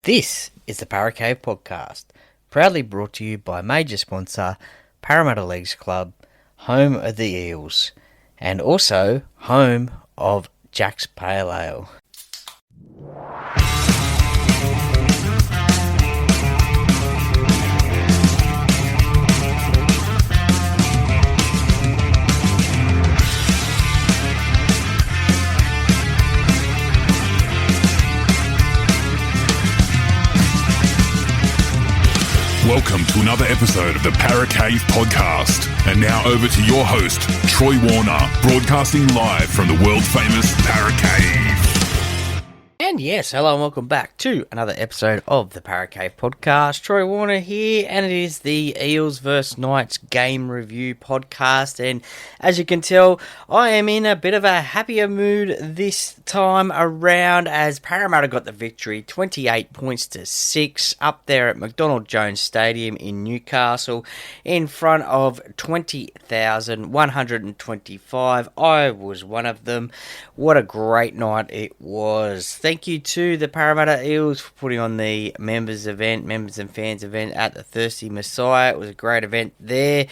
This is the Paracave Podcast, proudly brought to you by major sponsor Parramatta Leagues Club, home of the Eels, and also home of Jack's Pale Ale. Welcome to another episode of the Paracave Podcast. And now over to your host, Troy Warner, broadcasting live from the world-famous Paracave. And yes, hello and welcome back to another episode of the Paracave Podcast. Troy Warner here, and it is the Eels vs Knights game review podcast. And as you can tell, I am in a bit of a happier mood this time around as Parramatta got the victory, 28 points to 6, up there at McDonald Jones Stadium in Newcastle in front of 20,125. I was one of them. What a great night it was. Thank you to the Parramatta Eels for putting on the members and fans event at the Thirsty Messiah. It was a great event there,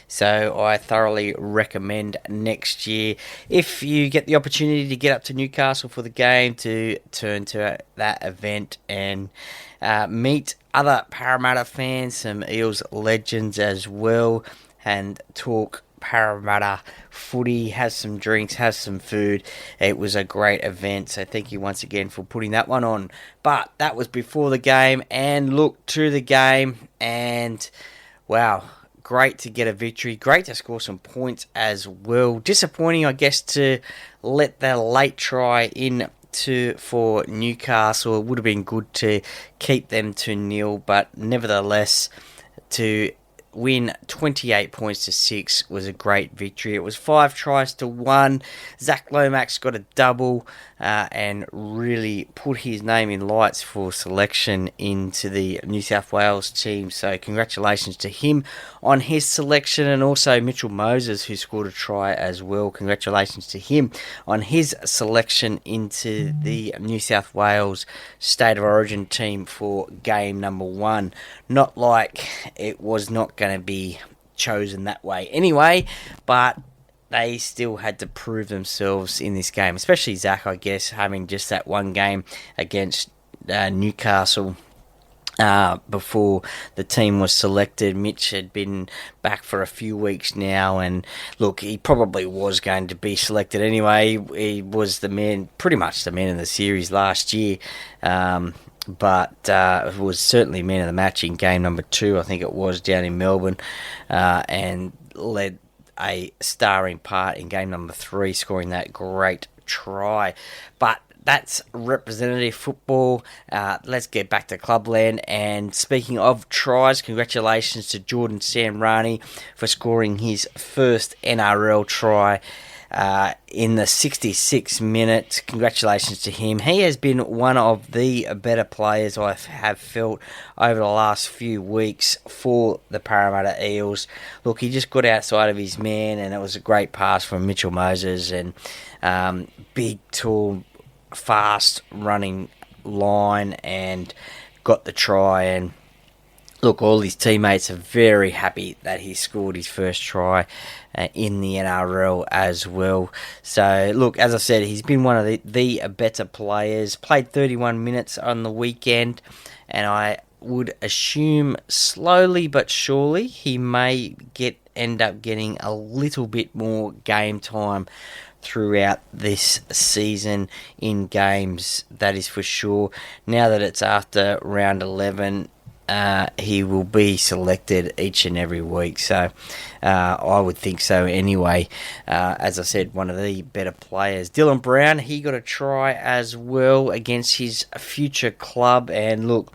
so I thoroughly recommend next year, if you get the opportunity to get up to Newcastle for the game, to turn to that event and meet other Parramatta fans, some Eels legends as well, and talk Parramatta footy, have some drinks, have some food. It was a great event, so thank you once again for putting that one on. But that was before the game, and look to the game, and wow, great to get a victory, great to score some points as well. Disappointing, I guess, to let the late try in for Newcastle. It would have been good to keep them to 0, but nevertheless, to win 28 points to 6 was a great victory. It was 5 tries to 1. Zach Lomax got a double and really put his name in lights for selection into the New South Wales team. So congratulations to him on his selection, and also Mitchell Moses, who scored a try as well. Congratulations to him on his selection into the New South Wales State of Origin team for game number 1. Not like it was not going to be chosen that way anyway, but they still had to prove themselves in this game, especially Zach, I guess, having just that one game against Newcastle before the team was selected. Mitch had been back for a few weeks now, and look, he probably was going to be selected anyway. He was the man, pretty much the man in the series last year, but was certainly man of the match in game number 2, I think it was, down in Melbourne, and led a starring part in game number 3, scoring that great try. But that's representative football. Let's get back to Clubland. And speaking of tries, congratulations to Jordan Samrani for scoring his first NRL try in the 66th minute. Congratulations to him. He has been one of the better players I have felt over the last few weeks for the Parramatta Eels. Look, he just got outside of his man, and it was a great pass from Mitchell Moses, and big, tall, fast running line, and got the try. And look, all his teammates are very happy that he scored his first try in the NRL as well. So, look, as I said, he's been one of the better players. Played 31 minutes on the weekend, and I would assume slowly but surely he may end up getting a little bit more game time throughout this season in games, that is for sure. Now that it's after round 11, he will be selected each and every week, so I would think so anyway. As I said, one of the better players. Dylan Brown, he got a try as well against his future club, and look,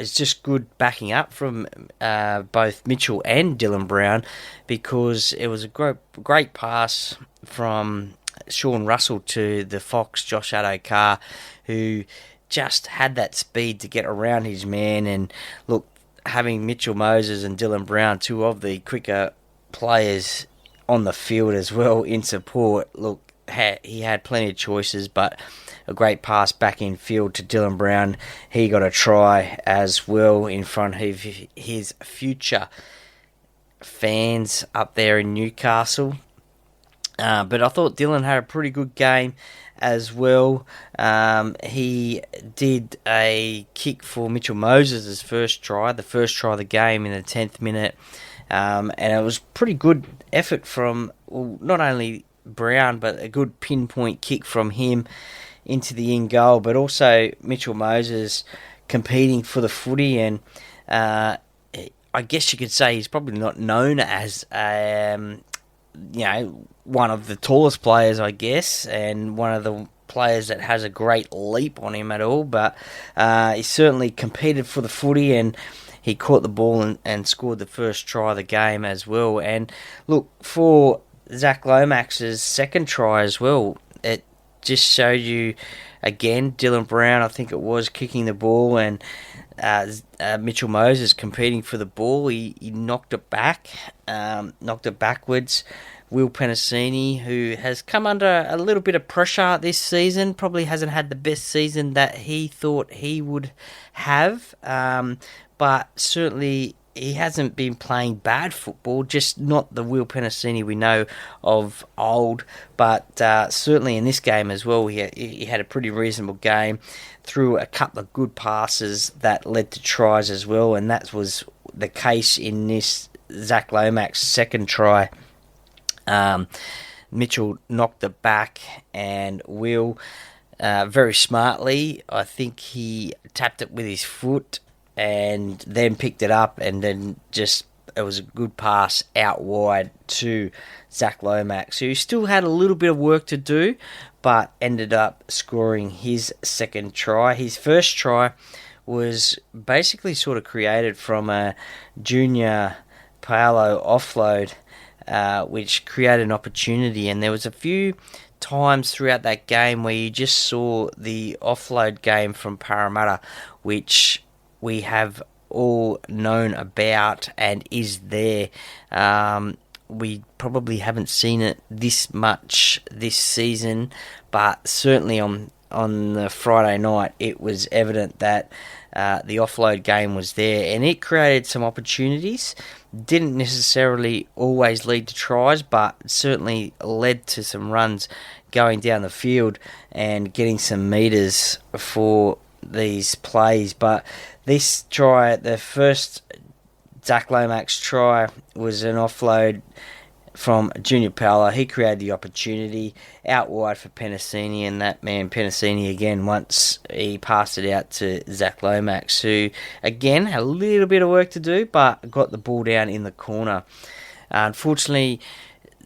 it's just good backing up from both Mitchell and Dylan Brown, because it was a great pass from Sean Russell to the Fox, Josh Addo-Carr, who just had that speed to get around his man. And look, having Mitchell Moses and Dylan Brown, two of the quicker players on the field as well in support, look, he had plenty of choices, but a great pass back in field to Dylan Brown. He got a try as well in front of his future fans up there in Newcastle. But I thought Dylan had a pretty good game as well. He did a kick for Mitchell Moses' first try, the first try of the game in the 10th minute. And it was pretty good effort from not only Brown, but a good pinpoint kick from him into the in goal, but also Mitchell Moses competing for the footy. And I guess you could say he's probably not known as one of the tallest players, I guess, and one of the players that has a great leap on him at all, but he certainly competed for the footy, and he caught the ball and scored the first try of the game as well. And look, for Zach Lomax's second try as well, it just showed you, again, Dylan Brown, I think it was, kicking the ball, and Mitchell Moses competing for the ball. He knocked it back, knocked it backwards. Will Penasini, who has come under a little bit of pressure this season, probably hasn't had the best season that he thought he would have, but certainly he hasn't been playing bad football, just not the Will Penasini we know of old, but certainly in this game as well, he had a pretty reasonable game, threw a couple of good passes that led to tries as well, and that was the case in this Zach Lomax second try. Mitchell knocked it back, and Will, very smartly, I think he tapped it with his foot and then picked it up, and then it was a good pass out wide to Zach Lomax, who still had a little bit of work to do, but ended up scoring his second try. His first try was basically sort of created from a Junior Paolo offload, which created an opportunity, and there was a few times throughout that game where you just saw the offload game from Parramatta, which we have all known about and is there. We probably haven't seen it this much this season, but certainly on the Friday night it was evident that the offload game was there, and it created some opportunities. Didn't necessarily always lead to tries, but certainly led to some runs going down the field and getting some metres for these plays. But this try, the first Zach Lomax try, was an offload from Junior Paolo. He created the opportunity out wide for Penasini, and that man Penasini again, once he passed it out to Zach Lomax, who again had a little bit of work to do but got the ball down in the corner. Unfortunately,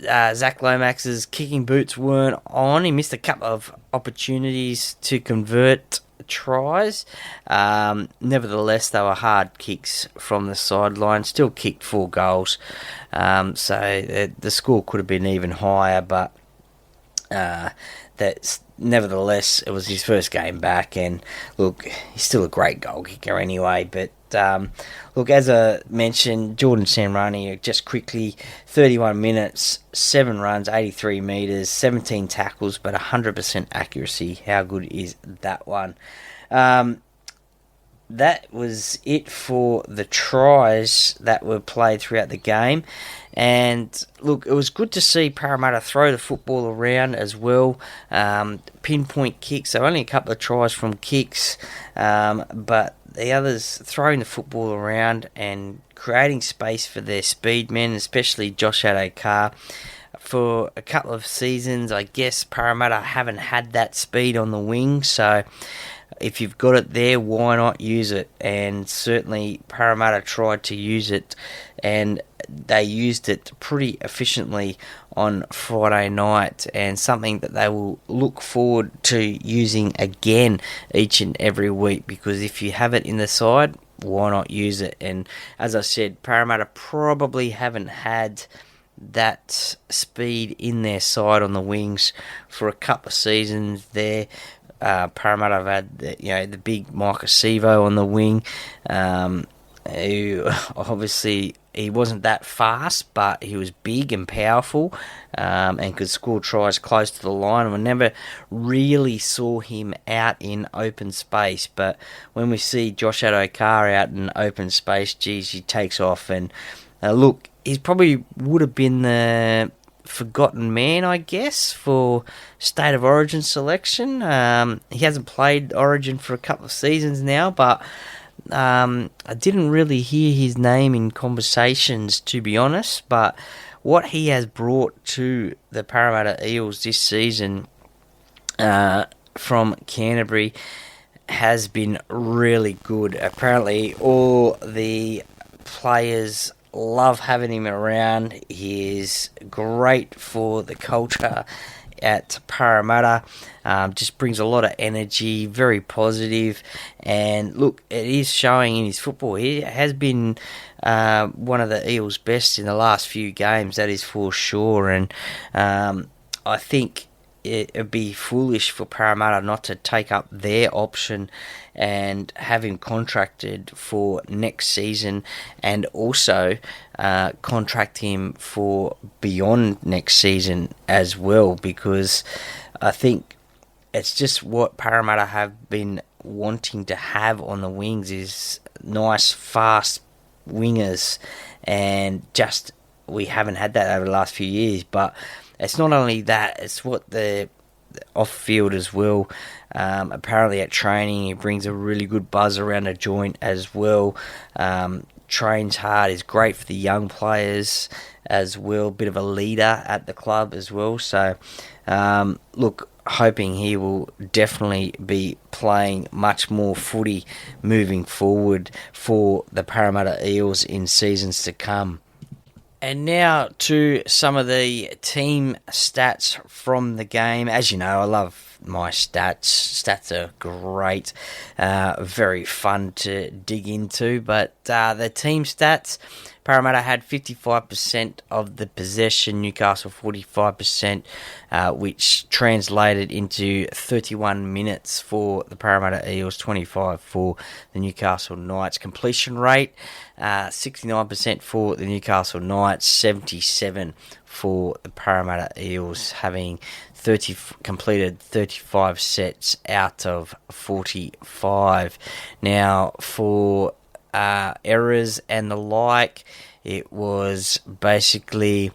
Zach Lomax's kicking boots weren't on. He missed a couple of opportunities to convert tries. Nevertheless, they were hard kicks from the sideline. Still kicked 4 goals. So the score could have been even higher, but nevertheless, it was his first game back, and look, he's still a great goal kicker anyway. But look, as I mentioned, Jordan Samrani, just quickly, 31 minutes, 7 runs, 83 metres, 17 tackles, but 100% accuracy. How good is that one? That was it for the tries that were played throughout the game. And look, it was good to see Parramatta throw the football around as well. Pinpoint kicks, so only a couple of tries from kicks, but the others throwing the football around and creating space for their speed men, especially Josh Adokar. For a couple of seasons, I guess Parramatta haven't had that speed on the wing, so if you've got it there, why not use it? And certainly Parramatta tried to use it, and they used it pretty efficiently on Friday night, and something that they will look forward to using again each and every week, because if you have it in the side, why not use it? And as I said, Parramatta probably haven't had that speed in their side on the wings for a couple of seasons there. Parramatta have had the big Mike Acevo on the wing, who obviously he wasn't that fast, but he was big and powerful, and could score tries close to the line. We never really saw him out in open space, but when we see Josh Adokar out in open space, geez, he takes off. And look, he probably would have been the forgotten man, I guess, for State of Origin selection. He hasn't played Origin for a couple of seasons now, but I didn't really hear his name in conversations, to be honest, but what he has brought to the Parramatta Eels this season from Canterbury has been really good. Apparently, all the players love having him around. He is great for the culture at Parramatta. Just brings a lot of energy, very positive, and look, it is showing in his football. He has been one of the Eels' best in the last few games, that is for sure, and I think it'd be foolish for Parramatta not to take up their option and have him contracted for next season, and also contract him for beyond next season as well, because I think it's just what Parramatta have been wanting to have on the wings is nice, fast wingers, and just we haven't had that over the last few years. But it's not only that, it's what the off-field as well. Apparently at training, he brings a really good buzz around the joint as well. Trains hard, is great for the young players as well. Bit of a leader at the club as well. So, look, hoping he will definitely be playing much more footy moving forward for the Parramatta Eels in seasons to come. And now to some of the team stats from the game. As you know, I love my stats. Stats are great, very fun to dig into. But the team stats, Parramatta had 55% of the possession, Newcastle 45%, which translated into 31 minutes for the Parramatta Eels, 25 for the Newcastle Knights. Completion rate, 69% for the Newcastle Knights, 77 for the Parramatta Eels, having completed 35 sets out of 45. Now, for errors and the like, it was basically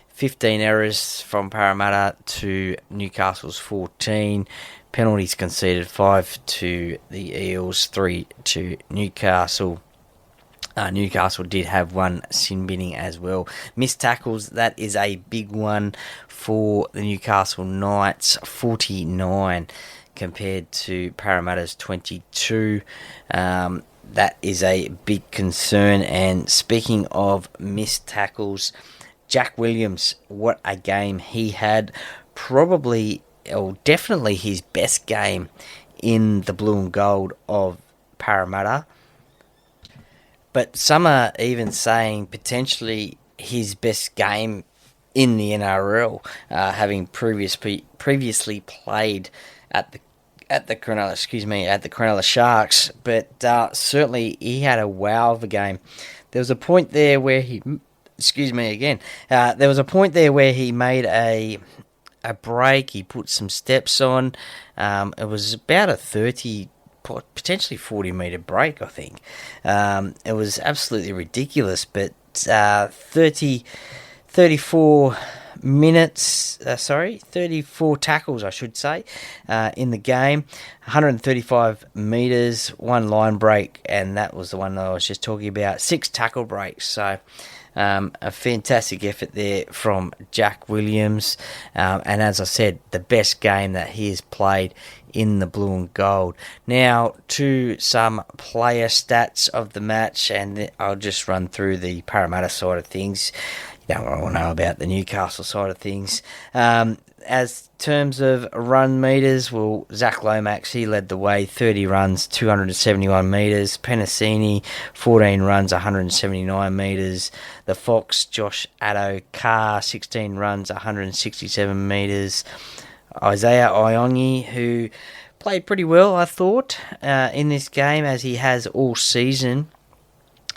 15 errors from Parramatta to Newcastle's 14. Penalties conceded 5 to the Eels, 3 to Newcastle. Newcastle did have one sin binning as well. Missed tackles, that is a big one for the Newcastle Knights, 49 compared to Parramatta's 22. That is a big concern. And speaking of missed tackles, Jack Williams, what a game he had. Probably, or definitely his best game in the blue and gold of Parramatta. But some are even saying potentially his best game in the NRL, having previously played at the Cronulla Sharks. But certainly he had a wow of a game. There was a point there where he, there was a point there where he made a break. He put some steps on. It was about a 30, potentially 40-metre break, I think. It was absolutely ridiculous, but 34 tackles, I should say, in the game, 135 metres, one line break, and that was the one that I was just talking about, 6 tackle breaks. So a fantastic effort there from Jack Williams, and as I said, the best game that he has played in the blue and gold. Now to some player stats of the match, and I'll just run through the Parramatta side of things. You don't want to know about the Newcastle side of things. As terms of run metres, well, Zach Lomax, he led the way, 30 runs, 271 metres. Penasini, 14 runs, 179 metres. The Fox, Josh Addo-Carr, 16 runs, 167 metres. Isaiah Iongi, who played pretty well, I thought, in this game, as he has all season.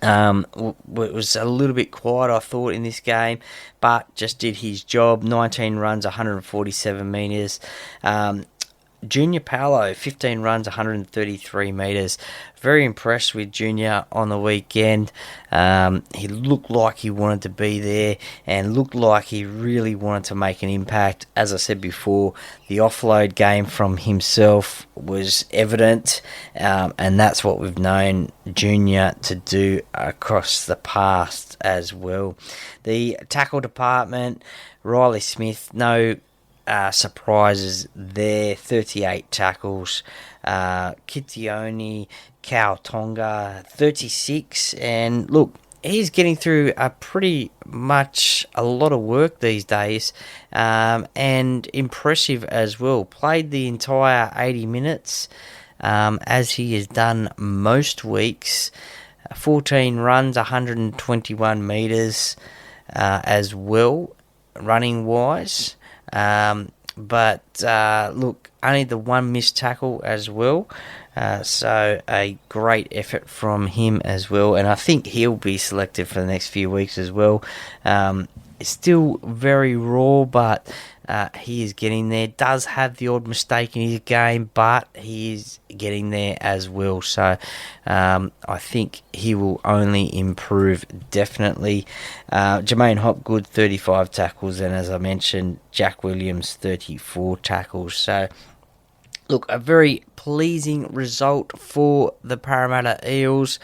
It was a little bit quiet, I thought, in this game, but just did his job. 19 runs, 147 metres. Junior Paolo, 15 runs, 133 metres. Very impressed with Junior on the weekend. He looked like he wanted to be there and looked like he really wanted to make an impact. As I said before, the offload game from himself was evident, and that's what we've known Junior to do across the past as well. The tackle department, Riley Smith, no surprises there, 38 tackles. Kitione Kautonga, 36. And look, he's getting through pretty much a lot of work these days, and impressive as well. Played the entire 80 minutes, as he has done most weeks. 14 runs, 121 metres as well, running-wise. But look, only the one missed tackle as well. So a great effort from him as well. And I think he'll be selected for the next few weeks as well. It's still very raw, but he is getting there. Does have the odd mistake in his game, but he is getting there as well. So I think he will only improve, definitely. Jermaine Hopgood, 35 tackles, and as I mentioned, Jack Williams, 34 tackles. So look, a very pleasing result for the Parramatta Eels.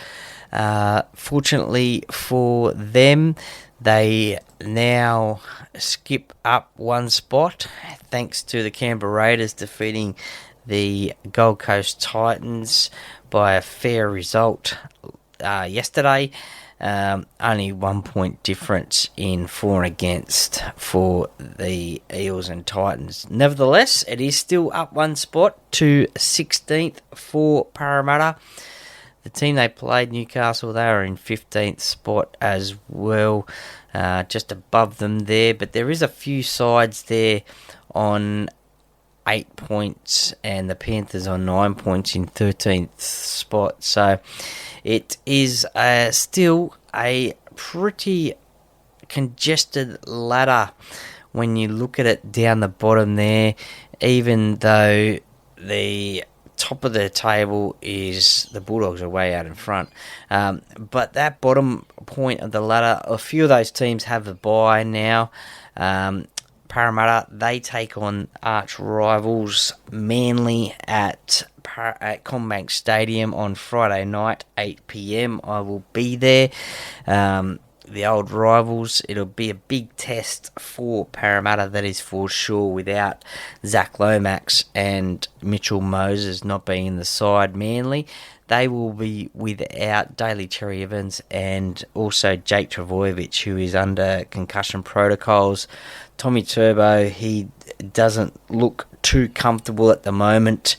Fortunately for them, they now skip up one spot thanks to the Canberra Raiders defeating the Gold Coast Titans by a fair result yesterday. Only 1 point difference in for and against for the Eels and Titans. Nevertheless, it is still up one spot to 16th for Parramatta. The team they played, Newcastle, they are in 15th spot as well, just above them there. But there is a few sides there on 8 points, and the Panthers on 9 points in 13th spot. So it is still a pretty congested ladder when you look at it down the bottom there, even though the top of the table is the Bulldogs are way out in front. But that bottom point of the ladder, a few of those teams have a bye now. Parramatta, they take on arch rivals Manly at CommBank Stadium on Friday night, 8 p.m. I will be there. The old rivals, it'll be a big test for Parramatta, that is for sure, without Zach Lomax and Mitchell Moses not being in the side. Manly, they will be without Daly Cherry Evans and also Jake Travojevic, who is under concussion protocols. Tommy Turbo, he doesn't look too comfortable at the moment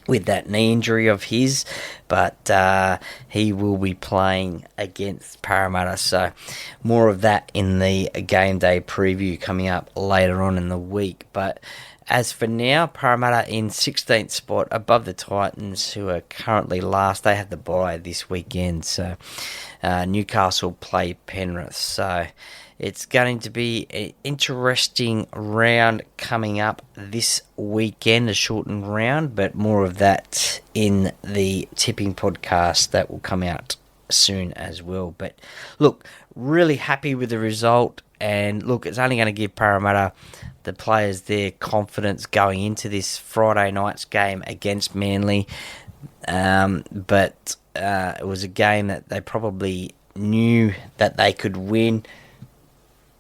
with that knee injury of his, but he will be playing against Parramatta. So more of that in the game day preview coming up later on in the week. But as for now, Parramatta in 16th spot above the Titans, who are currently last. They have the bye this weekend, so Newcastle play Penrith. So it's going to be an interesting round coming up this weekend, a shortened round, but more of that in the tipping podcast that will come out soon as well. But look, really happy with the result, and look, it's only going to give Parramatta, the players, their confidence going into this Friday night's game against Manly. But it was a game that they probably knew that they could win.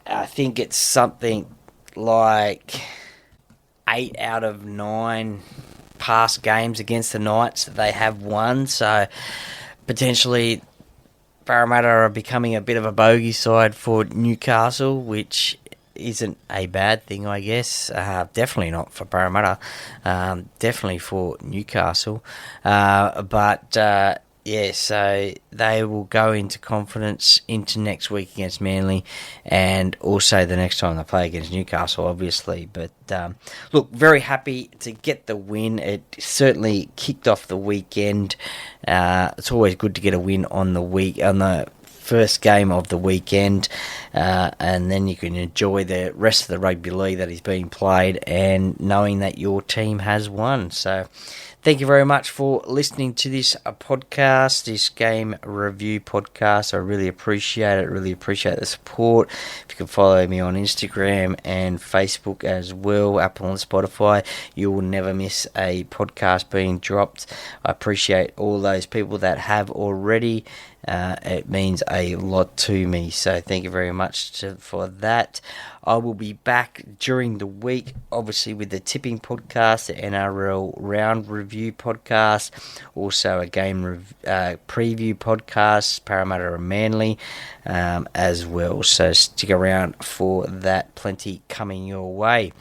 I think it's something like 8 out of 9 past games against the Knights that they have won. So potentially Parramatta are becoming a bit of a bogey side for Newcastle, which isn't a bad thing, I guess. Definitely not for Parramatta. Definitely for Newcastle. But Yeah, so they will go into confidence into next week against Manly, and also the next time they play against Newcastle, obviously. But look, very happy to get the win. It certainly kicked off the weekend. It's always good to get a win on the first game of the weekend, and then you can enjoy the rest of the rugby league that is being played, and knowing that your team has won. So thank you very much for listening to this podcast, this game review podcast. I really appreciate it. Really appreciate the support. If you can follow me on Instagram and Facebook as well, Apple and Spotify, you will never miss a podcast being dropped. I appreciate all those people that have already. It means a lot to me, so thank you very much for that. I will be back during the week, obviously, with the tipping podcast, the NRL round review podcast, also a game preview podcast, Parramatta and Manly, as well. So stick around for that. Plenty coming your way.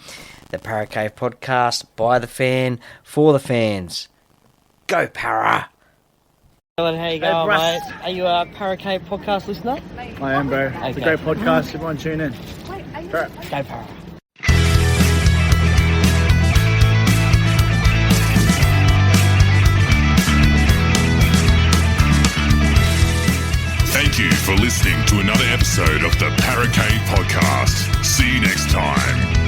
The Para Cave podcast, by the fan, for the fans. Go Para! How you going, mate? Are you a Para Cave podcast listener? I am, bro. It's a great podcast. Everyone tune in. Go Para. Thank you for listening to another episode of the Para Cave podcast. See you next time.